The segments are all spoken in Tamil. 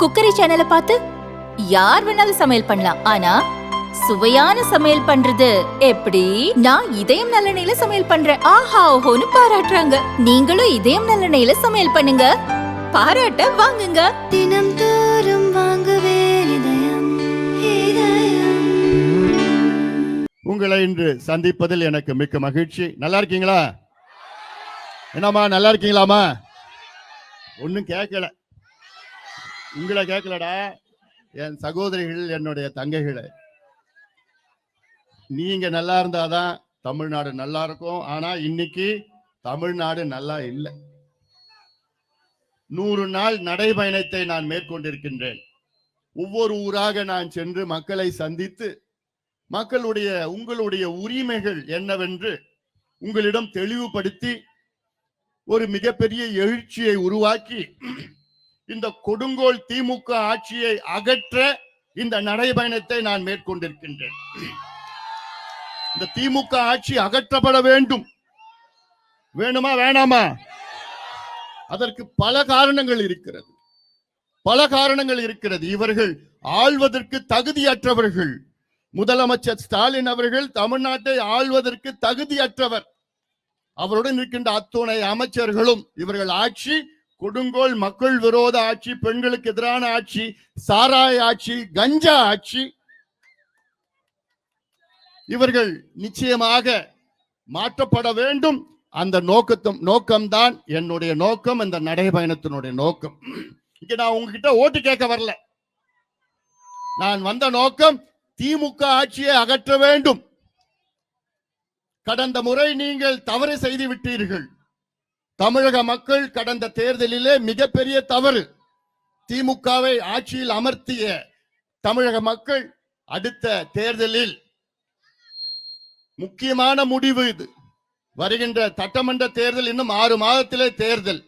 குக்கரி சேனலை பார்த்து யார் வேணாலும் சமையல் பண்ணலாம். ஆனா சுவையான சமையல் பண்றது எப்படி? நான் இதயம் நல்லெண்ணெயில சமையல் பண்றேன். ஆஹா ஓஹோன்னு பாராட்டுறாங்க. நீங்களும் இதயம் நல்லெண்ணெயில சமையல் பண்ணுங்க, பாராட்ட வாங்குங்க. தினம் தோறும் வாங்குவே இதயம் இதயம். உங்களை இன்று சந்திப்பதில் எனக்கு மிக்க மகிழ்ச்சி. நல்லா இருக்கீங்களா? என்னம்மா நல்லா இருக்கீங்களாமா? ஒன்னும் கேட்கல, உங்களை கேட்கலடா, என் சகோதரிகள், என்னுடைய தங்கைகளை. நீங்க நல்லா இருந்தாதான் தமிழ்நாடு நல்லா இருக்கும். ஆனா இன்னைக்கு தமிழ்நாடு நல்லா இல்லை. 100 நாள் நடைபயணத்தை நான் மேற்கொண்டிருக்கின்றேன். ஒவ்வொரு ஊராக நான் சென்று மக்களை சந்தித்து உங்களுடைய உரிமைகள் என்னவென்று உங்களிடம் தெளிவுபடுத்தி ஒரு மிகப்பெரிய எழுச்சியை உருவாக்கி இந்த கொடுங்கோல் திமுக ஆட்சியை அகற்ற இந்த நடைபயணத்தை நான் மேற்கொண்டிருக்கின்றேன். இந்த திமுக ஆட்சி அகற்றப்பட வேண்டும். வேணுமா வேணாமா? அதற்கு பல காரணங்கள் இருக்கிறது. இவர்கள் ஆள்வதற்கு தகுதியற்றவர்கள். முதலமைச்சர் ஸ்டாலின் அவர்கள் தமிழ்நாட்டை ஆள்வதற்கு தகுதியற்றவர். அவருடன் இருக்கின்ற அத்துணை அமைச்சர்களும் இவர்கள் ஆட்சி கொடுங்கோல் மக்கள் விரோத ஆட்சி, பெண்களுக்கு எதிரான ஆட்சி, சாராய ஆட்சி, கஞ்சா ஆட்சி. இவர்கள் நிச்சயமாக மாற்றப்பட வேண்டும். அந்த நோக்கம்தான் என்னுடைய நோக்கம், இந்த நடைபயணத்தினுடைய நோக்கம். இங்க நான் உங்ககிட்ட ஓட்டு கேட்க வரல. நான் வந்த நோக்கம் திமுக ஆட்சியை அகற்ற வேண்டும். கடந்த முறை நீங்கள் தவறு செய்து விட்டீர்கள். தமிழக மக்கள் கடந்த தேர்தலிலே மிகப்பெரிய தவறு. திமுகவை ஆட்சியில் அமர்த்திய தமிழக மக்கள் அடுத்த தேர்தலில் முக்கியமான முடிவு இது. வருகின்ற சட்டமன்ற தேர்தல் இன்னும் 6 மாதத்திலே தேர்தல்.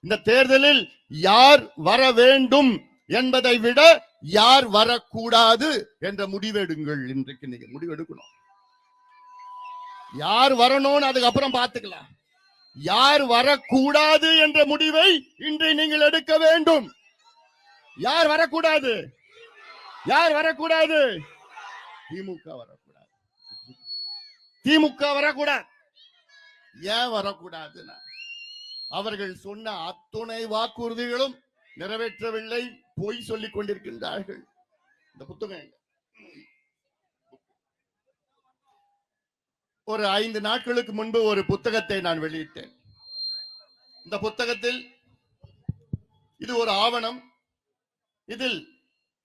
இந்த தேர்தலில் யார் வர வேண்டும் என்பதை விட யார் வரக்கூடாது என்ற முடிவெடுங்கள். இன்றைக்கு நீங்க முடிவெடுக்கணும். யார் வரணும்னு அதுக்கப்புறம் பார்த்துக்கலாம். யார் வரக்கூடாது என்ற முடிவை இன்று நீங்கள் எடுக்க வேண்டும். யார் வரக்கூடாது? திமுக வரக்கூடாது. ஏன் வரக்கூடாதுன்னா, அவர்கள் சொன்ன அத்துணை வாக்குறுதிகளும் நிறைவேற்றவில்லை. பொய் சொல்லிக் கொண்டிருக்கின்றார்கள். இந்த புத்தகம் ஒரு 5 நாட்களுக்கு முன்பு ஒரு புத்தகத்தை நான் வெளியிட்டேன். இந்த புத்தகத்தில் இது ஒரு ஆவணம். இதில்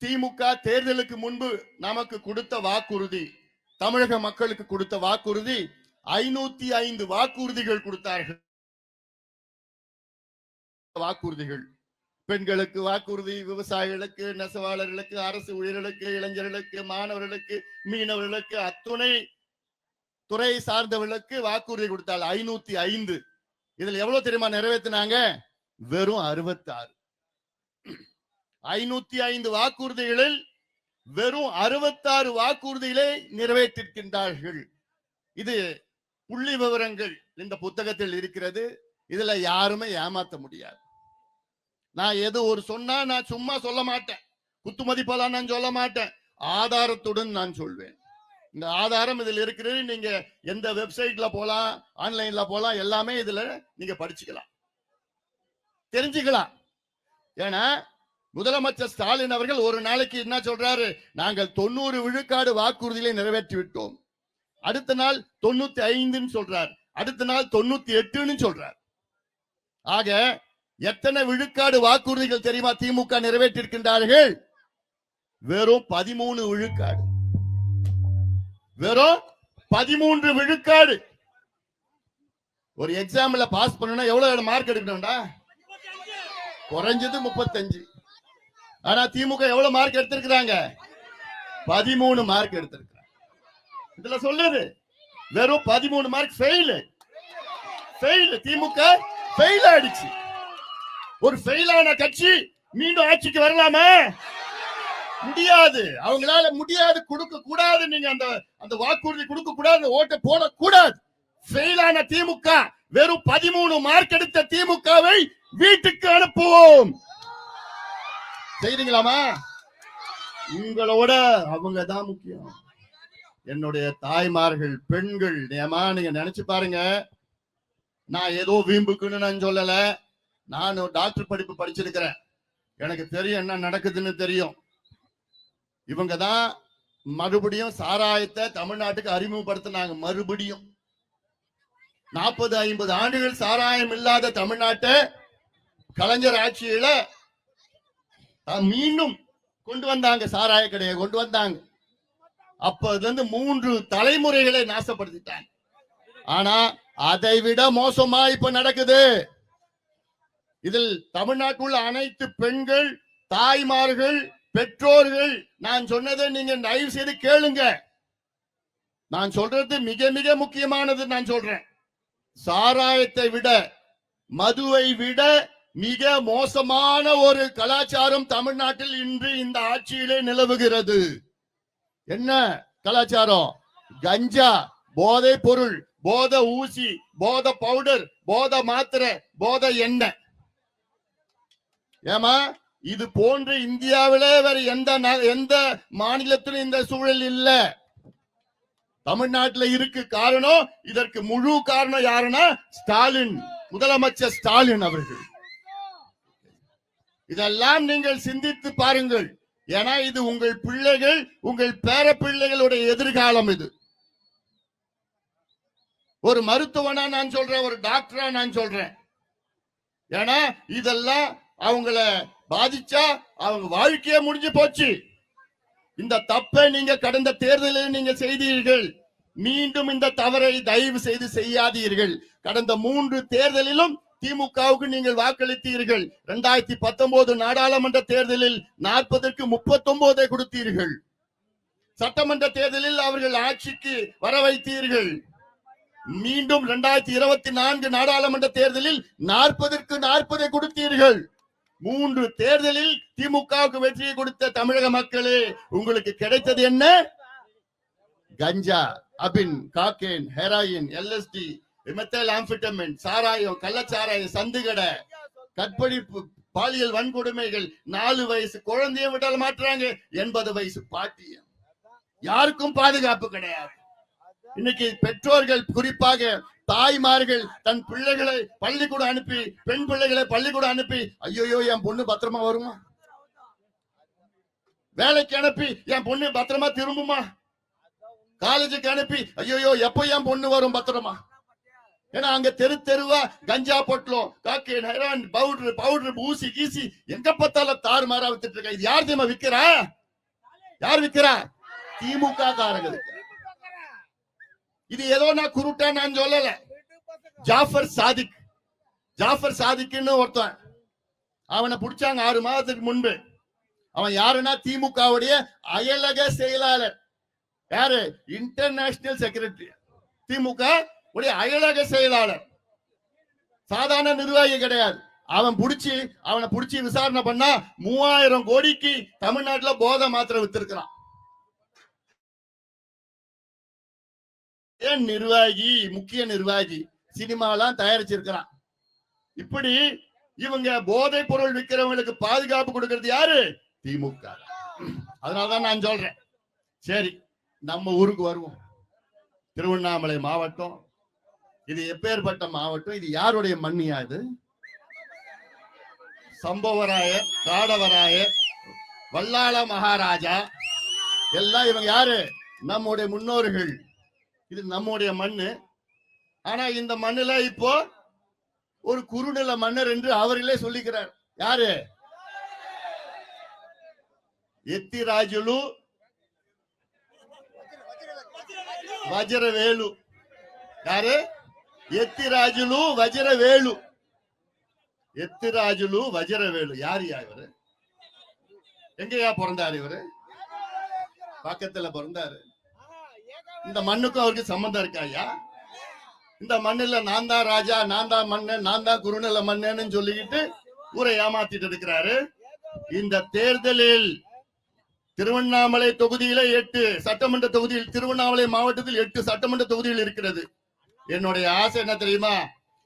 திமுக தேர்தலுக்கு முன்பு நமக்கு கொடுத்த வாக்குறுதி, தமிழக மக்களுக்கு கொடுத்த வாக்குறுதி 505 வாக்குறுதிகள் கொடுத்தார்கள். வாக்குறுதிகள் பெண்களுக்கு வாக்குறுதி, விவசாயிகளுக்கு, நெசவாளர்களுக்கு, அரசு ஊழியர்களுக்கு, இளைஞர்களுக்கு, மாணவர்களுக்கு, மீனவர்களுக்கு, அத்துணை துறை சார்ந்தவர்களுக்கு வாக்குறுதி கொடுத்தால் 505. இதுல எவ்வளவு தெரியுமா நிறைவேற்றினாங்க? வெறும் 66. 505 வாக்குறுதிகளில் வெறும் 66 வாக்குறுதிகளை நிறைவேற்றிருக்கின்றார்கள். இது புள்ளி விவரங்கள் இந்த புத்தகத்தில் இருக்கிறது. இதுல யாருமே ஏமாத்த முடியாது. நான் எது ஒரு சொன்னா நான் சும்மா சொல்ல மாட்டேன், குத்துமதிப்பெல்லாம் நான் சொல்ல மாட்டேன், ஆதாரத்துடன் நான் சொல்வேன். இந்த ஆதாரம் இதில் இருக்கிறது. நீங்க எந்த வெப்சைட்ல போலாம், ஆன்லைன்ல போலாம், எல்லாமே இதுல நீங்க படிச்சுக்கலாம், தெரிஞ்சுக்கலாம். ஏன்னா முதலமைச்சர் ஸ்டாலின் அவர்கள் ஒரு நாளைக்கு என்ன சொல்றாரு? நாங்கள் 90 விழுக்காடு வாக்குறுதிகளை நிறைவேற்றி விட்டோம். அடுத்த நாள் 95 சொல்றார், அடுத்த நாள் 98 சொல்றார். ஆக எத்தனை விழுக்காடு வாக்குறுதிகள் தெரியுமா திமுக நிறைவேற்றிருக்கின்றார்கள்? வெறும் 13 விழுக்காடு. வெறும் 13 விழுக்காடு. ஒரு எக்ஸாம்ல பாஸ் பண்ணனும்னா எவ்வளவு மார்க் எடுக்கணும்டா? குறைஞ்சது 35. ஆனா திமுக எவ்வளவு மார்க் எடுத்திருக்காங்க? 13 மார்க் எடுத்திருக்காங்க. இதுல சொல்லுது வெறும் 13 மார்க் ஃபெயில். திமுக ஃபெயில் ஆயிடுச்சு. ஒரு ஃபெயிலான கட்சி மீண்டும் ஆட்சிக்கு வரலாமா? முடியாது. அவங்களால முடியாது, கொடுக்க கூடாது. நீங்க அந்த வாக்குறுதி கொடுக்க கூடாது, ஓட்ட போட கூடாது. ஃபெயிலான திமுக, வெறும் 13 மார்க் எடுத்த திமுகவை வீட்டுக்கு அனுப்புவோம். செய்றீங்களாமா? உங்களோட அவங்க தான் முக்கியம். என்னுடைய தாய்மார்கள், பெண்கள், நீங்க நினைச்சு பாருங்க. நான் ஏதோ வீம்புக்குன்னு நான் சொல்லல. நான் டாக்டர் படிப்பு படிச்சிருக்கிறேன். எனக்கு தெரியும் என்ன நடக்குதுன்னு தெரியும். இவங்க தான் மறுபடியும் சாராயத்தை தமிழ்நாட்டுக்கு அறிமுகப்படுத்தினாங்க. மறுபடியும் 40-50 ஆண்டுகள் சாராயம் இல்லாத தமிழ்நாட்டை கலைஞர் ஆட்சியில மீண்டும் கொண்டு வந்தாங்க. சாராய கடையை கொண்டு வந்தாங்க. அப்பதுல இருந்து 3 தலைமுறைகளை நாசப்படுத்திட்டாங்க. ஆனா அதை விட மோசமா இப்ப நடக்குது. இதில் தமிழ்நாட்டுள்ள அனைத்து பெண்கள், தாய்மார்கள், பெற்றோர்கள், நான் சொன்னதை நீங்க தயவு செய்து கேளுங்க. நான் சொல்றது மிக மிக முக்கியமானது. நான் சொல்றேன், சாராயத்தை விட, மதுவை விட மிக மோசமான ஒரு கலாச்சாரம் தமிழ்நாட்டில் இன்று இந்த ஆட்சியிலே நிலவுகிறது. என்ன கலாச்சாரம்? கஞ்சா, போதை பொருள், போதை ஊசி, போதை பவுடர், போதை மாத்திரை, போதை எண்ணெய். ஏமா, இது போன்று இந்தியாவிலே வேற எந்த மாநிலத்திலும் இந்த சூழல் இல்ல. தமிழ்நாட்டில் இருக்கு. காரணம், இதற்கு முழு காரணம் யாருன்னா ஸ்டாலின், முதலமைச்சர் ஸ்டாலின் அவர்கள். இதெல்லாம் நீங்கள் சிந்தித்து பாருங்கள். ஏன்னா இது உங்கள் பிள்ளைகள், உங்கள் பேர பிள்ளைகளுடைய எதிர்காலம். இது ஒரு மருத்துவனா நான் சொல்றேன், ஒரு டாக்டரா நான் சொல்றேன். ஏன்னா இதெல்லாம் அவங்கள பாதிச்சா அவங்க வாழ்க்கையே முடிஞ்சு போச்சு. இந்த தப்பை நீங்க கடந்த தேர்தலில் நீங்க செய்தீர்கள். மீண்டும் இந்த தவறை தயவு செய்து செய்யாதீர்கள். கடந்த 3 தேர்தலிலும் திமுகவுக்கு நீங்கள் வாக்களித்தீர்கள். 2019 நாடாளுமன்ற தேர்தலில் 40க்கு 39 கொடுத்தீர்கள். சட்டமன்ற தேர்தலில் அவர்கள் ஆட்சிக்கு வர வைத்தீர்கள். மீண்டும் 2024 நாடாளுமன்ற தேர்தலில் 40க்கு 40 கொடுத்தீர்கள். 3 தேர்தலில் திமுகவுக்கு வெற்றியை கொடுத்த தமிழக மக்களே, உங்களுக்கு கிடைத்தது என்ன? கஞ்சா, அபின், காக்கேன், ஹெராயின், LSD, மெத்தில் ஆம்பெட்டமின், சாராயம், கள்ளச்சாராயம், சந்துகடை, கற்பழிப்பு, பாலியல் வன்கொடுமைகள். 4 வயசு குழந்தைய விட்டால் மாற்றுறாங்க, 80 வயசு பாட்டியம். யாருக்கும் பாதுகாப்பு கிடையாது. இன்னைக்கு பெற்றோர்கள், குறிப்பாக தாய்மார்கள் தன் பிள்ளைகளை பள்ளிக்கூடம் அனுப்பி, பெண் பிள்ளைகளை பள்ளிக்கூடம் அனுப்பி, ஐயோ என் பொண்ணு பத்திரமா வருமா, வேலைக்கு அனுப்பி என் பொண்ணு பத்திரமா திரும்புமா, காலேஜுக்கு அனுப்பி ஐயோ எப்ப என் பொண்ணு வரும் பத்திரமா. ஏன்னா அங்க தெருவா கஞ்சா பொட்டலம், காக்கேன், ஹெரான், பவுடர், ஊசி கீசி எங்க பார்த்தாலும் தாறுமாறா வித்துட்டு இருக்க. இது யார் தெரியுமா விக்கிறா? யார் விக்கிறா? திமுக காரங்க. இது ஏதோ நான் குருட்டா நான் சொல்லல. ஜாஃபர் சாதிக்னு ஒருத்தன், அவனை பிடிச்சாங்க 6 மாதத்துக்கு முன்பு. அவன் யாருன்னா திமுகவுடைய அயலக செயலாளர். யாரு? International secretary. திமுக உடைய அயலக செயலாளர், சாதாரண நிர்வாகி கிடையாது. அவனை பிடிச்சி விசாரணை பண்ணா 3000 கோடிக்கு தமிழ்நாட்டுல போதை மாத்திரை வித்திருக்கிறான். நிர்வாகி, முக்கிய நிர்வாகி, சினிமாலாம் தயாரிச்சிருக்கிறான். இப்படி இவங்க போதை பொருள் விற்கிறவங்களுக்கு பாதுகாப்பு கொடுக்கிறது யாரு? திமுக. அதனாலதான் நான் சொல்றேன். சரி, நம்ம ஊருக்கு வருவோம். திருவண்ணாமலை மாவட்டம், இது எப்பேற்பட்ட மாவட்டம்? இது யாருடைய மண்ணியா? இது சம்பவராயர், காடவராயர், வல்லாள மகாராஜா எல்லாம் இவங்க யாரு? நம்முடைய முன்னோர்கள். இது நம்முடைய மண்ணு. ஆனா இந்த மண்ணுல இப்போ ஒரு குறுநில மன்னர் என்று அவர்களே சொல்லிக்கிறார். யாரு? எத்திராஜுலு வஜ்ரவேலு. யாரு? எத்திராஜுலு வஜ்ரவேலு. எத்திராஜுலு வஜ்ரவேலு யாரு? இவரு எங்கயா பிறந்தாரு? இவரு பக்கத்துல பிறந்தாரு. இந்த மண்ணுக்கும் அவருக்கு சம்பந்தம் இருக்காயா? இந்த மண்ணுல நான் தான் ராஜா, நான் தான் மன்னன், நான் தான் குறுநில மன்னன்னு சொல்லிக்கிட்டு ஊரை ஏமாத்திட்டு இருக்கிறாரு. இந்த தேர்தலில் திருவண்ணாமலை தொகுதியில 8 சட்டமன்ற தொகுதியில், திருவண்ணாமலை மாவட்டத்தில் 8 சட்டமன்ற தொகுதியில் இருக்கிறது. என்னுடைய ஆசை என்ன தெரியுமா?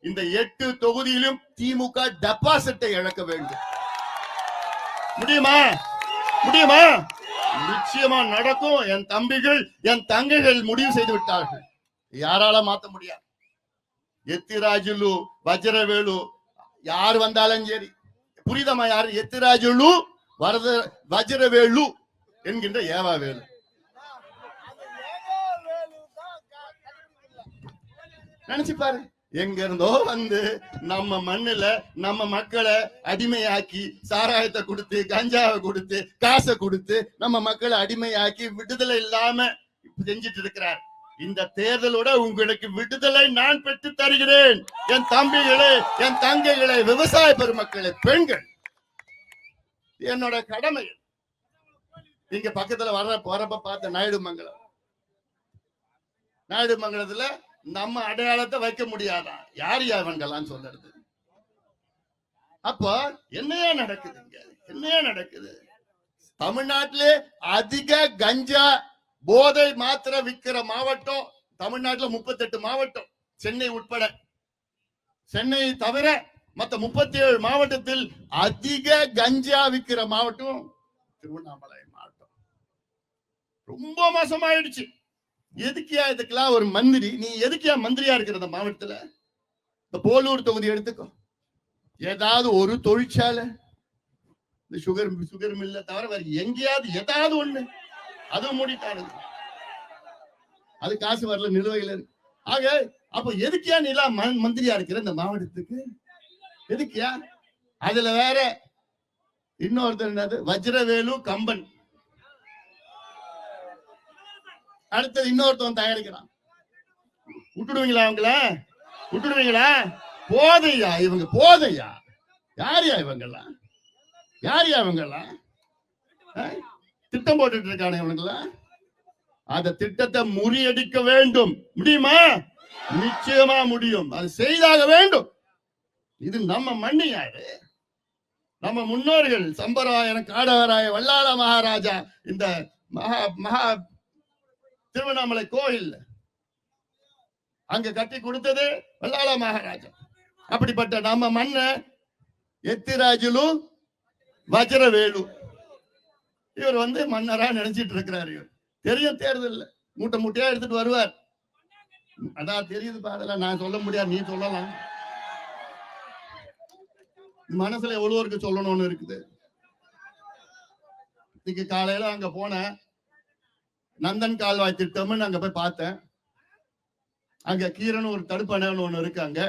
இந்த 8 தொகுதியிலும் திமுக டெபாசிட்டை இழக்க வேண்டும். முடியுமா? முடியுமா? நிச்சயமா நடக்கும். என் தம்பிகள் என் தங்கைகள் முடிவு செய்து விட்டார்கள். யாரால மாத்த முடியாது. எத்திராஜுலு வஜ்ரவேலு யார் வந்தாலும் சரி, புரிதமா? யாரு? எத்திராஜுலு வஜ்ரவேலு என்கின்ற ஏவாவேலு. நினைச்சு பாரு, எங்க இருந்தோ வந்து நம்ம மண்ணுல நம்ம மக்களை அடிமையாக்கி சாராயத்தை கொடுத்து கஞ்சாவை கொடுத்து காசை கொடுத்து நம்ம மக்களை அடிமையாக்கி விடுதலை இல்லாம செஞ்சிட்டு இருக்கிறார். இந்த தேர்தலோட உங்களுக்கு விடுதலை நான் பெற்று தருகிறேன். என் தம்பிகளே, என் தங்கைகளே, விவசாய பெருமக்களே, பெண்கள், என்னோட கடமை. இங்க பக்கத்துல வரப்ப பார்த்த நாயுடு மங்கலத்துல நம்ம அடையாளத்தை வைக்க முடியாதா? யார் யாவங்கெல்லாம் சொல்றது? அப்போ என்னையா நடக்குதுங்க? என்னையா நடக்குது? தமிழ்நாட்டிலே அதிக கஞ்சா போதை மாத்திரை விற்கிற மாவட்டம் தமிழ்நாட்டுல 38 மாவட்டம், சென்னை உட்பட. சென்னை தவிர மற்ற 37 மாவட்டத்தில் அதிக கஞ்சா விற்கிற மாவட்டம் திருவண்ணாமலை மாவட்டம். ரொம்ப மோசமாயிடுச்சு. எதுக்கியா இதுக்கெல்லாம் ஒரு மந்திரி? நீ எதுக்கியா மந்திரியா இருக்கிற இந்த மாவட்டத்துல? இந்த போலூர் தொகுதி எடுத்துக்கோ. ஏதாவது ஒரு தொழிற்சாலை, இந்த சுகர் மில்ல தவிர வேற எங்கேயாவது ஏதாவது ஒண்ணு, அதுவும் மூடிட்டானுங்க. அது காசு வரல, நிலுவையில் இருக்கு. ஆக அப்ப எதுக்கியா நீ எல்லாம் மந்திரியா இருக்கிற இந்த மாவட்டத்துக்கு? எதுக்கியா? அதுல வேற இன்னொருத்தர் என்னது, வஜ்ரவேலு கம்பன். அடுத்தது இன்னொருத்தவன் தயாரிக்கிறான். விட்டுடுவீங்களா? அவங்கள விட்டுடுவீங்களா? போதையா இவங்க, போதையா? யாரையா இவங்கெல்லாம்? யாரையா இவங்கெல்லாம்? திட்டம் போட்டுட்டு இருக்கானு இவங்கெல்லாம். அந்த திட்டத்தை முறியடிக்க வேண்டும். முடியுமா? நிச்சயமா முடியும். அது செய்தாக வேண்டும். இது நம்ம மண்ணு. யாரு? நம்ம முன்னோர்கள் சம்பராயன காடவராய வல்லாள மகாராஜா இந்த மகா திருவண்ணாமலை கோயில் அங்க கட்டி கொடுத்தது வல்லாள மகாராஜா. அப்படிப்பட்ட நம்ம மண்ண எத்திராஜுலு வஜ்ரவேலு இவர் வந்து மன்னரா நினைச்சிட்டு இருக்கிறார். இவர் தெரியும், தேர்தல் மூட்டை மூட்டையா எடுத்துட்டு வருவார். அதான் தெரியுது பாருல, நான் சொல்ல முடியாது, நீ சொல்லலாம். மனசுல எவ்வளவு சொல்லணும்னு இருக்குது. இன்னைக்கு காலையில அங்க போன நந்தன் கால்வாய் திட்டம்னு அங்க போய் பார்த்தேன். அங்க கீரன் ஒரு தடுப்பணைன்னு ஒண்ணு இருக்கு. அங்க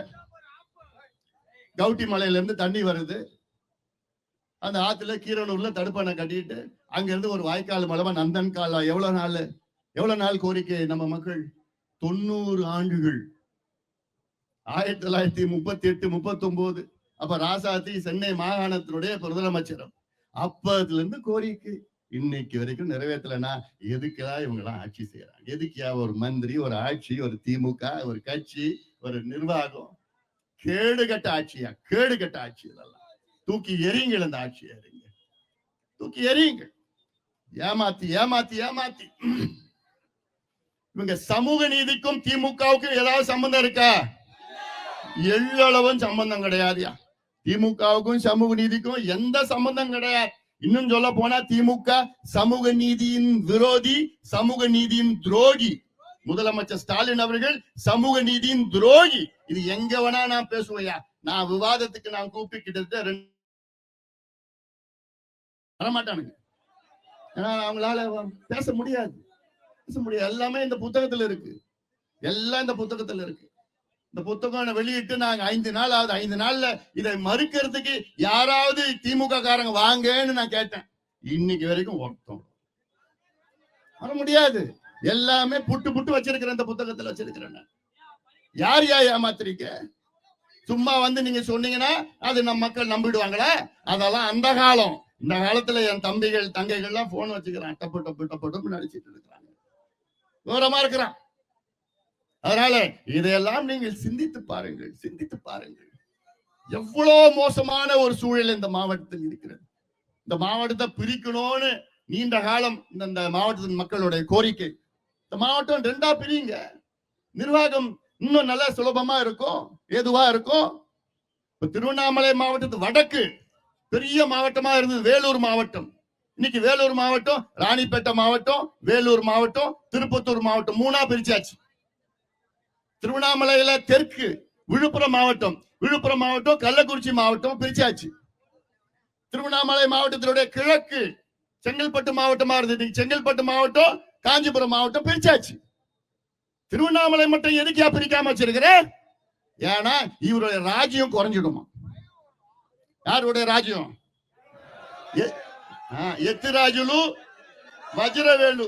கவுட்டி மலையில இருந்து தண்ணி வருது. அந்த ஆத்துல கீரனூர்ல தடுப்பணை கட்டிட்டு அங்க இருந்து ஒரு வாய்க்கால் மூலமா நந்தன் கால்வாய். எவ்வளவு நாள் கோரிக்கை நம்ம மக்கள்? 90 ஆண்டுகள். 1938 39 அப்ப ராசாத்தி சென்னை மாகாணத்தினுடைய முதலமைச்சர். அப்பத்துல இருந்து கோரிக்கை இன்னைக்கு வரைக்கும் நிறைவேற்றலனா எதுக்கெல்லாம் இவங்க எல்லாம் ஆட்சி செய்யறாங்க? எதுக்கியா ஒரு மந்திரி, ஒரு ஆட்சி, ஒரு திமுக, ஒரு கட்சி, ஒரு நிர்வாகம்? கேடுகட்ட ஆட்சியா? கேடுகட்ட ஆட்சி. இதெல்லாம் தூக்கி எறியுங்கள். அந்த ஆட்சி எறிங்க, தூக்கி எறியுங்கள். ஏமாத்தி ஏமாத்தி ஏமாத்தி. இவங்க சமூக நீதிக்கும் திமுகவுக்கும் ஏதாவது சம்பந்தம் இருக்கா? எள்ளளவும் சம்பந்தம் கிடையாதுயா. திமுகவுக்கும் சமூக நீதிக்கும் எந்த சம்பந்தம் கிடையாது. இன்னும் சொல்ல போனா திமுக சமூக நீதியின் விரோதி, சமூக நீதியின் துரோகி. முதலமைச்சர் ஸ்டாலின் அவர்கள் சமூக நீதியின் துரோகி. இது எங்க வேணா நான் பேசுவையா. நான் விவாதத்துக்கு நான் கூப்பிட்டு கிட்டத்தட்ட வரமாட்டானுங்க. ஏன்னா அவங்களால பேச முடியாது. எல்லாமே இந்த புத்தகத்துல இருக்கு. எல்லாம் இந்த புத்தகத்துல இருக்கு. இந்த புத்தகம் வெளியிட்டு நாங்க 5 நாள் ஆகுது. 5 நாள்ல இதை மறுக்கிறதுக்கு யாராவது திமுக காரங்க வாங்கன்னு நான் கேட்டேன். இன்னைக்கு வரைக்கும் வர முடியாது. எல்லாமே புட்டு வச்சிருக்கிறேன். இந்த புத்தகத்துல வச்சிருக்கிறேன். யார் ஏமாத்திரிக்க? சும்மா வந்து நீங்க சொன்னீங்கன்னா அது நம்ம மக்கள் நம்பிடுவாங்களா? அதெல்லாம் அந்த காலம். இந்த காலத்துல என் தம்பிகள் தங்கைகள் எல்லாம் போன் வச்சுக்கிறான். டப்பு நடிச்சிட்டு இருக்கிறாங்க. விவரமா இருக்கிறான். அதனால இதையெல்லாம் நீங்கள் சிந்தித்து பாருங்கள், சிந்தித்து பாருங்கள். எவ்வளவு மோசமான ஒரு சூழல் இந்த மாவட்டத்தில் இருக்கிறது. இந்த மாவட்டத்தை பிரிக்கணும்னு நீண்ட காலம் இந்த மாவட்டத்தின் மக்களுடைய கோரிக்கை. இந்த மாவட்டம் 2ஆ பிரியுங்க. நிர்வாகம் இன்னும் நல்லா சுலபமா இருக்கும், ஏதுவா இருக்கும். இப்ப திருவண்ணாமலை மாவட்டத்து வடக்கு பெரிய மாவட்டமா இருந்தது வேலூர் மாவட்டம். இன்னைக்கு வேலூர் மாவட்டம், ராணிப்பேட்டை மாவட்டம், வேலூர் மாவட்டம், திருப்பத்தூர் மாவட்டம் 3ஆ பிரிச்சாச்சு. திருவண்ணாமலையில தெற்கு விழுப்புரம் மாவட்டம், விழுப்புரம் மாவட்டம், கள்ளக்குறிச்சி மாவட்டம் பிரிச்சாச்சு. திருவண்ணாமலை மாவட்டத்தினுடைய கிழக்கு செங்கல்பட்டு மாவட்டமா இருந்தது, செங்கல்பட்டு மாவட்டம், காஞ்சிபுரம் மாவட்டம் பிரிச்சாச்சு. திருவண்ணாமலை மட்டும் எதுக்கா பிரிக்காம வச்சிருக்கிற? ஏன்னா இவருடைய ராஜ்யம் குறைஞ்சிடுமா. யாருடைய ராஜ்யம்? எத்திராஜுலு வஜ்ரவேலு,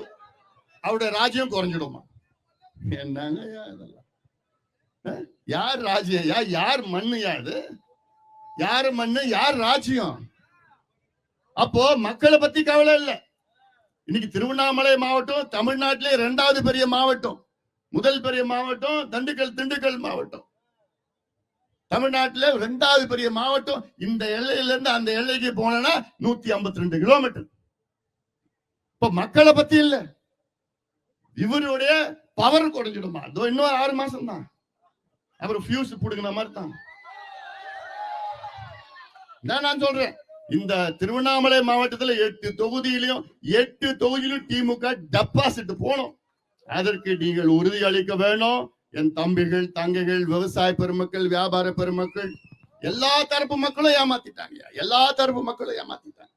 அவருடைய ராஜ்யம் குறைஞ்சிடுமா. என்னங்க இதெல்லாம்? யார் ராஜ்யம்? யார் மண்ணு? யாது யாரு மண்ணு? யார் ராஜ்யம்? அப்போ மக்களை பத்தி கவலை இல்ல. இன்னைக்கு திருவண்ணாமலை மாவட்டம் தமிழ்நாட்டிலே 2வது பெரிய மாவட்டம். முதல் பெரிய மாவட்டம் திண்டுக்கல் மாவட்டம். தமிழ்நாட்டில் 2வது பெரிய மாவட்டம். இந்த எல்லையில இருந்து அந்த எல்லைக்கு போனா 152 கிலோமீட்டர். இப்ப மக்களை பத்தி இல்ல, இவருடைய பவர் குறைஞ்சிடுமா. இன்னொரு 6 மாசம் தான், அப்புறம் ஃபியூஸ் புடுங்கின மாதிரி தான். நான் சொல்றேன், இந்த திருவண்ணாமலை மாவட்டத்தில் 8 தொகுதியிலும் திமுக டெபாசிட் போனோம். அதற்கு நீங்கள் உறுதி அளிக்க வேணும். என் தம்பிகள், தங்கைகள், விவசாய பெருமக்கள், வியாபார பெருமக்கள், எல்லா தரப்பு மக்களும் ஏமாத்திட்டாங்க. எல்லா தரப்பு மக்களும் ஏமாத்திட்டாங்க.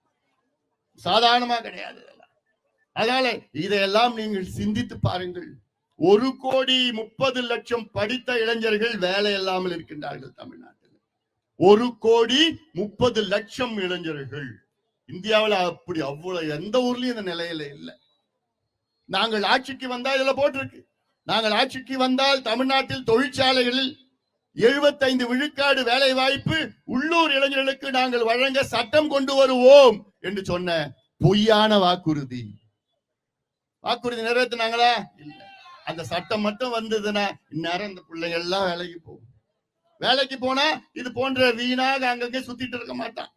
சாதாரணமா கிடையாது. அதனால இதையெல்லாம் நீங்கள் சிந்தித்து பாருங்கள். 1,30,00,000 படித்த இளைஞர்கள் வேலை இல்லாமல் இருக்கின்றார்கள் தமிழ்நாட்டில். 1,30,00,000 இளைஞர்கள். இந்தியாவில் அப்படி அவ்வளவு எந்த ஊர்லயும் இந்த நிலையில இல்லை. நாங்கள் ஆட்சிக்கு வந்தால் இதுல போட்டிருக்கு, நாங்கள் ஆட்சிக்கு வந்தால் தமிழ்நாட்டில் தொழிற்சாலைகளில் 75 விழுக்காடு வேலை வாய்ப்பு உள்ளூர் இளைஞர்களுக்கு நாங்கள் வழங்க சட்டம் கொண்டு வருவோம் என்று சொன்ன பொய்யான வாக்குறுதி. வாக்குறுதி நிறைவேற்றினாங்களா? இல்ல. அந்த சட்டம் மட்டும் வந்ததுன்னா இந்நேரம் இந்த பிள்ளைங்க எல்லாம் வேலைக்கு போகும். வேலைக்கு போனா இது போன்ற வீணாக அங்கங்கே சுத்திட்டு இருக்க மாட்டான்.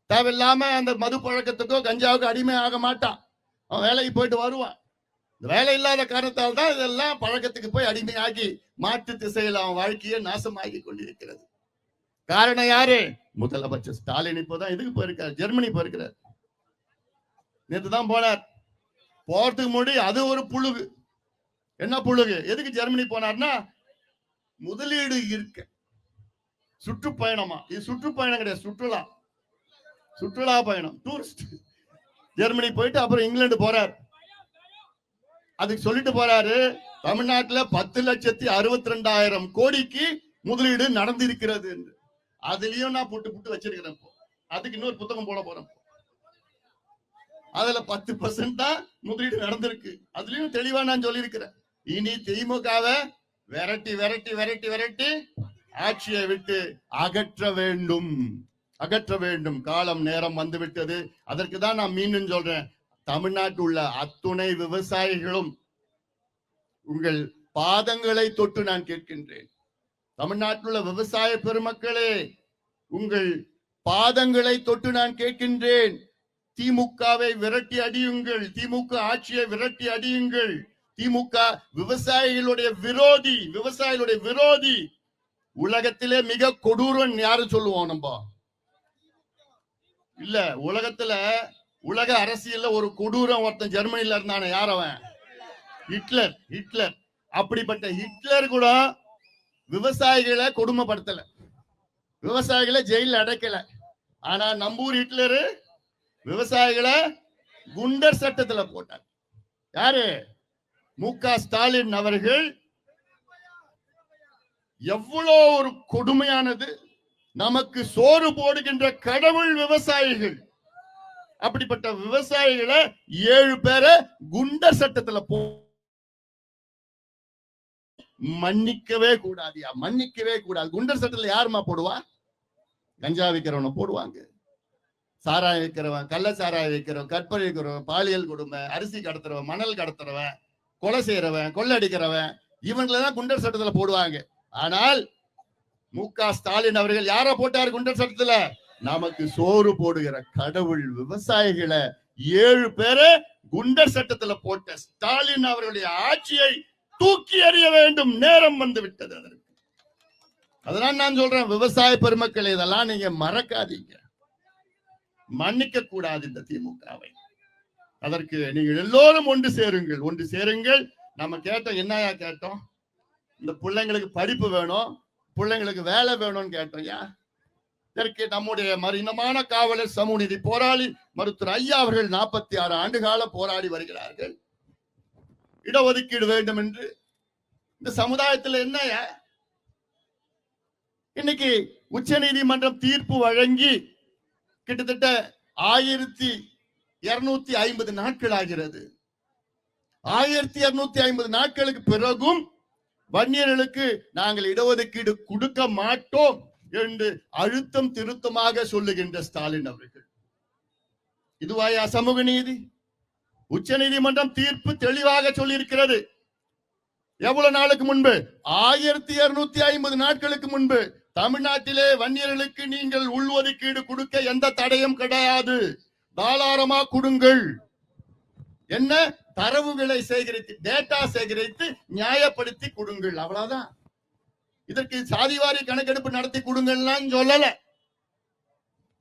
தேவையில்லாம அந்த மது பழக்கத்துக்கோ கஞ்சாவுக்கோ அடிமை ஆக மாட்டான். அவன் வேலைக்கு போயிட்டு வருவான். வேலை இல்லாத காரணத்தால் தான் இதெல்லாம் பழக்கத்துக்கு போய் அடிமையாகி மாற்று திசையில் அவன் வாழ்க்கையை நாசமாகி கொண்டிருக்கிறது. காரணம் யாரு? முதலமைச்சர் ஸ்டாலின். இப்போதான் இதுக்கு போயிருக்காரு, ஜெர்மனி போயிருக்கிறார். நேற்று தான் போனார். போறதுக்கு முன்னாடி அது ஒரு புழுகு. என்ன புழுகு? எதுக்கு ஜெர்மனி போனார்னா முதலீடு இருக்க, சுற்றுப்பயணமா. இது சுற்றுப்பயணம் கிடையாது, சுற்றுலா பயணம், டூரிஸ்ட். ஜெர்மனி போயிட்டு அப்புறம் இங்கிலாந்து போறார். அதுக்கு சொல்லிட்டு போறாரு, தமிழ்நாட்டுல 10,62,000 கோடிக்கு முதலீடு நடந்திருக்கிறது என்று. அதுலயும் நான் புட்டு வச்சிருக்கிறேன். அதுக்கு இன்னொரு புத்தகம் போட போறேன். அதுல 10% தான் முதலீடு நடந்திருக்கு. அதுலயும் தெளிவா நான் சொல்லி இருக்கிறேன். இனி திமுகவை விரட்டி ஆட்சியை விட்டு அகற்ற வேண்டும். காலம் நேரம் வந்து விட்டது. அதற்கு தான் நான் மீண்டும் சொல்றேன், தமிழ்நாட்டில் உள்ள அத்துணை விவசாயிகளும் உங்கள் பாதங்களை தொட்டு நான் கேட்கின்றேன். தமிழ்நாட்டில் உள்ள விவசாய பெருமக்களே, உங்கள் பாதங்களை தொட்டு நான் கேட்கின்றேன். திமுகவை விரட்டி அடியுங்கள். திமுக ஆட்சியை விரட்டி அடியுங்கள். திமுக விவசாயிகளுடைய விரோதி. உலகத்திலே மிக கொடூரம் யாரு சொல்லுவோம்? நம்ம இல்ல, உலக அரசியல்ல ஒரு கொடூரம் ஒருத்தன் ஜெர்மனில இருந்தானே, யார் அவன்? ஹிட்லர். அப்படிப்பட்ட ஹிட்லர் கூட விவசாயிகளை கொடுமைப்படுத்தல, விவசாயிகளை ஜெயில அடைக்கல. ஆனா நம்பூர் ஹிட்லரு விவசாயிகளை குண்டர் சட்டத்துல போட்டார். யாரு? மு.க. ஸ்டாலின் அவர்கள். எவ்வளவு ஒரு கொடுமையானது! நமக்கு சோறு போடுகின்ற கடவுள் விவசாயிகள். அப்படிப்பட்ட விவசாயிகளை 7 பேரை குண்டர் சட்டத்துல மன்னிக்கவே கூடாது. குண்டர் சட்டத்துல யாருமா போடுவா? கஞ்சா விக்கிறவனை போடுவாங்க, சாராயம் விற்கிறவன், கள்ள சாராயம் விற்கிறவன், கற்பனை விற்கிறவன், பாலியல் கொடுமை, அரிசி கடத்துறவன், மணல் கடத்துறவன், கொலை செய்யறவன், கொள்ளடிக்கிறவன், இவங்களதான் குண்டர் சட்டத்துல போடுவாங்க. ஆனால் மு.க. ஸ்டாலின் அவர்கள் யார போட்டார் குண்டர் சட்டத்துல? நமக்கு சோறு போடுகிற கடவுள் விவசாயிகளை 7 பேரை குண்டர் சட்டத்துல போட்ட ஸ்டாலின் அவர்களுடைய ஆட்சியை தூக்கி எறிய வேண்டும். நேரம் வந்து விட்டது அதற்கு. அதெல்லாம் நான் சொல்றேன், விவசாய பெருமக்கள், இதெல்லாம் நீங்க மறக்காதீங்க. மன்னிக்க கூடாது இந்த திமுகவை. அதற்கு நீங்கள் எல்லோரும் ஒன்று சேருங்கள், ஒன்று சேருங்கள். நம்ம கேட்டோம், என்னையா கேட்டோம்? இந்த பிள்ளைங்களுக்கு படிப்பு வேணும், பிள்ளைங்களுக்கு வேலை வேணும்னு கேட்டோம். இதற்கு நம்முடைய மரினமான காவலர், சமூக நீதி போராளி மருத்துவர் ஐயா அவர்கள் 46 ஆண்டு கால போராடி வருகிறார்கள். இடஒதுக்கீடு வேண்டும் என்று இந்த சமுதாயத்தில் என்னையா இன்னைக்கு உச்ச நீதிமன்றம் தீர்ப்பு வழங்கி கிட்டத்தட்ட 1250 நாட்கள் ஆகிறது. 1250 நாட்களுக்கு பிறகும் வன்னியர்களுக்கு நாங்கள் இடஒதுக்கீடு கொடுக்க மாட்டோம் என்று அழுத்தம் திருத்தமாக சொல்லுகின்ற ஸ்டாலின் அவர்கள், இதுவாயா சமூக நீதி? உச்ச நீதிமன்றம் தீர்ப்பு தெளிவாக சொல்லியிருக்கிறது. எவ்வளவு நாளுக்கு முன்பு? 1250 நாட்களுக்கு முன்பு தமிழ்நாட்டிலே வன்னியர்களுக்கு நீங்கள் உள்ஒதுக்கீடு கொடுக்க எந்த தடையும் கிடையாது, தாராளமா கொடுங்கள். என்ன தரவுகளை சேகரித்து, டேட்டா சேகரித்து நியாயப்படுத்தி கொடுங்கள், அவ்வளவுதான். இதற்கு சாதிவாரி கணக்கெடுப்பு நடத்தி கொடுங்கலாம் சொல்லல.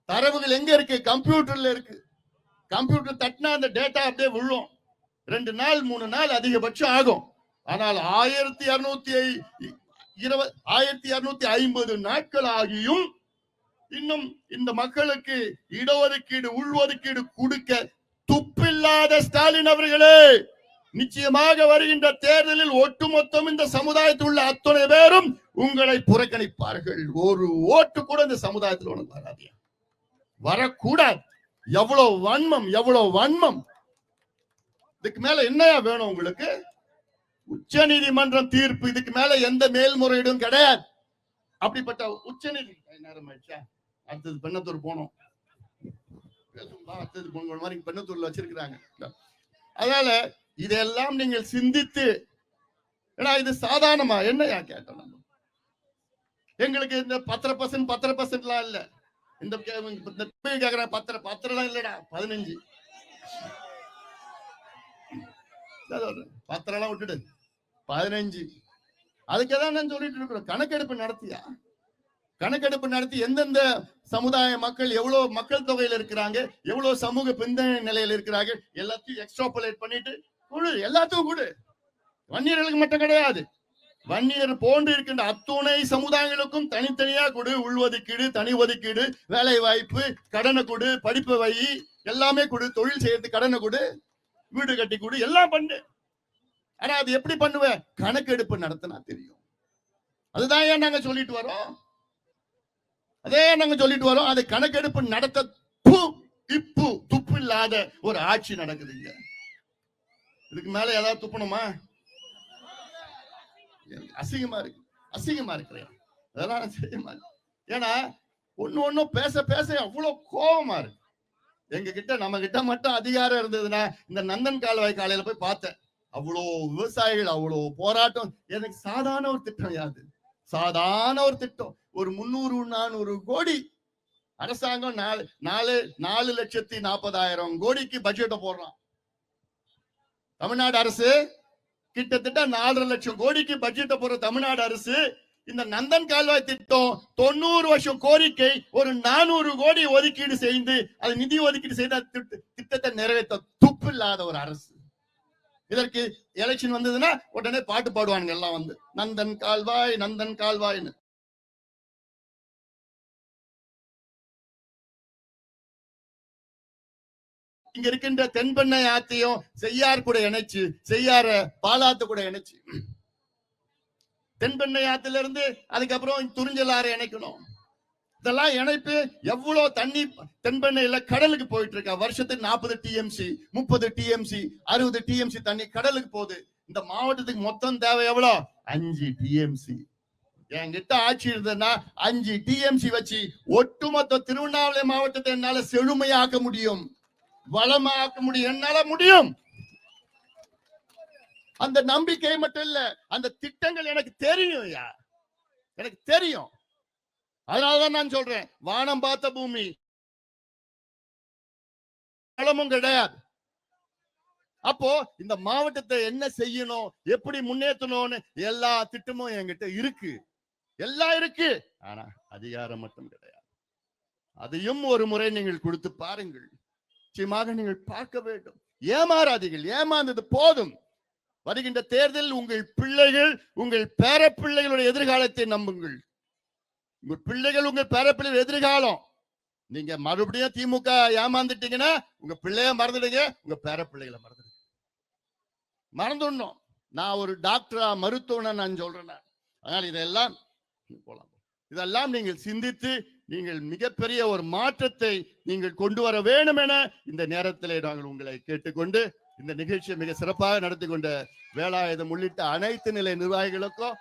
தரவுகள் எங்க இருக்கு? கம்ப்யூட்டர்ல இருக்கு. கம்ப்யூட்டர் தட்டினா அந்த டேட்டா அப்படியே விழும். 2 நாள் 3 நாள் அதிகபட்சம் ஆகும். ஆனால் 1250 நாட்கள் ஆகியும் இன்னும் இந்த மக்களுக்கு இடஒதுக்கீடு உள்ஒதுக்கீடு கொடுக்க துப்பில்லாத ஸ்டாலின் அவர்களே, நிச்சயமாக வருகின்ற தேர்தலில் ஒட்டுமொத்தம் இந்த சமுதாயத்தில் உள்ள அத்தனை பேரும் உங்களை புறக்கணிப்பார்கள். ஒரு ஓட்டு கூட இந்த சமுதாயத்தில் உனக்கு வராது, வரக்கூடாது. எவ்வளவு வன்மம், எவ்வளவு வன்மம்! இதுக்கு மேல என்னையா வேணும் உங்களுக்கு? உச்ச நீதிமன்றம் தீர்ப்பு, இதுக்கு மேல எந்த மேல்முறையீடும் கிடையாது. அப்படிப்பட்ட உச்ச நீதி நேரம் ஆயிடுச்சா? அடுத்தது பெண்ணத்தூர் போனோம், அடுத்தது மாதிரி பெண்ணத்தூர்ல வச்சிருக்கிறாங்க. அதனால இதெல்லாம் நீங்கள் சிந்தித்து, ஏன்னா இது சாதாரணமா என்னையா கேட்டோம் நம்ம. எங்களுக்கு இந்த 10% எல்லாம் இல்ல. இந்த கேக்குற 10 இல்லடா, 15 10 விட்டுடு, 15. அதுக்குதான் நான் சொல்லிட்டு இருக்கிறோம். கணக்கெடுப்பு நடத்தியா? கணக்கெடுப்பு நடத்தி எந்தெந்த சமுதாய மக்கள் எவ்வளவு மக்கள் தொகையில இருக்கிறாங்க, எவ்வளவு சமூக பிந்தனை நிலையில் இருக்கிறாங்க, எல்லாத்தையும் எக்ஸ்ட்ராபுலேட் பண்ணிட்டு கொடு, எல்லாத்துக்கும் கொடு. வன்னியர்களுக்கு மட்டும் கிடையாது, வன்னியர் போன்று இருக்கின்ற அத்துணை சமுதாயங்களுக்கும் தனித்தனியா கொடு. உள்ஒதுக்கீடு, தனி ஒதுக்கீடு, வேலை வாய்ப்பு, கடனை கொடு, படிப்பு வை, எல்லாமே கொடு. தொழில் செய்யறதுக்கு கடனை கொடு, வீடு கட்டி கொடு, எல்லாம் பண்ணு. ஆனா அது எப்படி பண்ணுவ? கணக்கெடுப்பு நடத்தினா தெரியும். அதுதான் ஏன் நாங்க சொல்லிட்டு வரோம், அதே நாங்க சொல்லிட்டு வரோம். அதை கணக்கெடுப்பு நடத்த துப்பு இல்லாத ஒரு ஆட்சி நடக்குதுங்க. இதுக்கு மேல ஏதாவது துப்பணுமா? அசிங்கமா இருக்கு, அசிங்கமா இருக்கிறேன். அதெல்லாம் செய்ய. ஏன்னா ஒன்னும் பேச பேச அவ்வளவு கோபமா இருக்கு. எங்க கிட்ட, நம்ம கிட்ட மட்டும் அதிகாரம் இருந்ததுன்னா, இந்த நந்தன் கால்வாய் காலையில போய் பார்த்தேன். அவ்வளோ விவசாயிகள், அவ்வளோ போராட்டம். எனக்கு சாதாரண ஒரு திட்டம் யாது, சாதாரண ஒரு திட்டம். ஒரு 300-400 கோடி அரசாங்கம் 4,40,000 கோடிக்கு பட்ஜெட்டை போடுறான். தமிழ்நாடு அரசு கிட்டத்தட்ட 4.5 லட்சம் கோடிக்கு பட்ஜெட்டை போடுற தமிழ்நாடு அரசு இந்த நந்தன் கால்வாய் திட்டம் 90 வருஷம் கோரிக்கை ஒரு 400 கோடி ஒதுக்கீடு செய்து, அது நிதி ஒதுக்கீடு செய்த திட்டத்தை நிறைவேற்ற துப்பு இல்லாத ஒரு அரசு. இதற்கு எலெக்ஷன் வந்ததுன்னா உடனே பாட்டு பாடுவானுங்க எல்லாம் வந்து, நந்தன் கால்வாய் நந்தன் கால்வாய்னு. இங்க இருக்கின்ற தென்பெண்ணை ஆத்தையும் செய்யார் கூட இணைச்சு, செய்யார பாலாத்து கூட இணைச்சு, தென்பெண்ணை ஆத்துல இருந்து அதுக்கப்புறம் துறிஞ்சலாறு இணைக்கணும். இதெல்லாம் இணைப்பு. எவ்வளவு தண்ணி தென்பெண்ணையில கடலுக்கு போயிட்டு இருக்கா? வருஷத்துக்கு 40 TMC, 30 TMC, 60 TMC தண்ணி கடலுக்கு போகுது. இந்த மாவட்டத்துக்கு மொத்தம் தேவை எவ்வளவு? 5 TMC. என்கிட்ட ஆட்சி இருந்ததுன்னா 5 TMC வச்சு ஒட்டுமொத்த திருவண்ணாமலை மாவட்டத்தை என்னால செழுமையாக்க முடியும், வளமாக்க முடியும், என்னால முடியும். அந்த நம்பிக்கை மட்டும் இல்ல, அந்த திட்டங்கள் எனக்கு தெரியும், எனக்கு தெரியும். அதனாலதான் நான் சொல்றேன், வானம் பார்த்த பூமி, வளமும் கிடையாது. அப்போ இந்த மாவட்டத்தை என்ன செய்யணும், எப்படி முன்னேற்றணும்னு எல்லா திட்டமும் என்கிட்ட இருக்கு, எல்லாம் இருக்கு. ஆனா அதிகாரம் மட்டும் கிடையாது. அதையும் ஒரு முறை நீங்கள் கொடுத்து பாருங்கள். நிச்சயமாக நீங்கள் பார்க்க வேண்டும். ஏமாறாதீர்கள். ஏமாந்தது போதும். வருகின்ற தேர்தலில் உங்கள் பிள்ளைகள், உங்கள் பேரப்பிள்ளைகளுடைய எதிர்காலத்தை நம்புங்கள். உங்கள் பிள்ளைகள், உங்கள் பேரப்பிள்ளைகள் எதிர்காலம். நீங்க மறுபடியும் திமுக ஏமாந்துட்டீங்கன்னா உங்க பிள்ளைய மறந்துடுங்க, உங்க பேரப்பிள்ளைகளை மறந்துடுங்க. மறந்துடணும். நான் ஒரு டாக்டரா, மருத்துவனா நான் சொல்றேன். அதனால இதெல்லாம் நீங்கள் சிந்தித்து நீங்கள் மிகப்பெரிய ஒரு மாற்றத்தை நீங்கள் கொண்டு வர வேண்டும் என இந்த நேரத்திலே நாங்கள் உங்களை கேட்டுக்கொண்டு இந்த நிகழ்ச்சியை மிக சிறப்பாக நடத்தி கொண்ட வேலாயுதம் உள்ளிட்ட அனைத்து நிலை நிர்வாகிகளுக்கும்,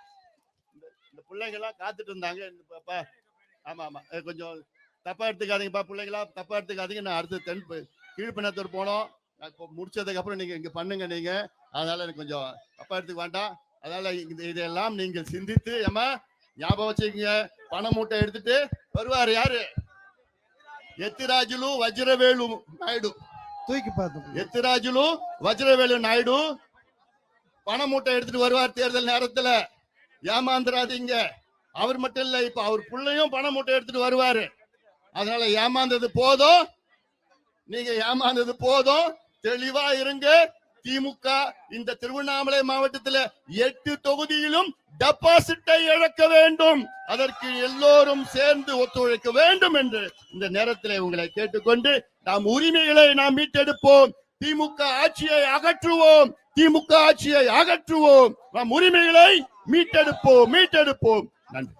இந்த பிள்ளைங்க எல்லாம் காத்துட்டு இருந்தாங்க. ஆமா ஆமா, கொஞ்சம் தப்பா எடுத்துக்காதீங்கப்பா, பிள்ளைங்களா தப்பா எடுத்துக்காதீங்க. நான் அடுத்து கீழ்பண்ணத்தூர் போனோம். இப்போ முடிச்சதுக்கு அப்புறம் நீங்க இங்க பண்ணுங்க. நீங்க அதனால எனக்கு கொஞ்சம் தப்பா எடுத்துக்க வேண்டாம். அதனால இதெல்லாம் நீங்கள் சிந்தித்து ஏமா ஞாபகம் வச்சுக்கீங்க. பண மூட்டை எடுத்துட்டு வருவாரு யாரு? எத்திராஜுலு வஜ்ரவேலு நாயுடு. தூக்கி பார்த்தோம். எத்திராஜுலு வஜ்ரவேலு நாயுடு பண மூட்டை எடுத்துட்டு வருவார் தேர்தல் நேரத்துல. ஏமாந்துராதீங்க. அவர் மட்டும் இல்ல, இப்ப அவர் பிள்ளையும் பண மூட்டை எடுத்துட்டு வருவாரு. அதனால ஏமாந்தது போதும். நீங்க ஏமாந்தது போதும். தெளிவா இருங்க. திமுக இந்த திருவண்ணாமலை மாவட்டத்தில் 8 தொகுதியிலும் டெபாசிட்டை இழக்க வேண்டும். அதற்கு எல்லோரும் சேர்ந்து ஒத்துழைக்க வேண்டும் என்று இந்த நேரத்தில் உங்களை கேட்டுக்கொண்டு, நாம் உரிமைகளை நாம் மீட்டெடுப்போம். திமுக ஆட்சியை அகற்றுவோம். திமுக ஆட்சியை அகற்றுவோம். நாம் உரிமைகளை மீட்டெடுப்போம். நன்றி.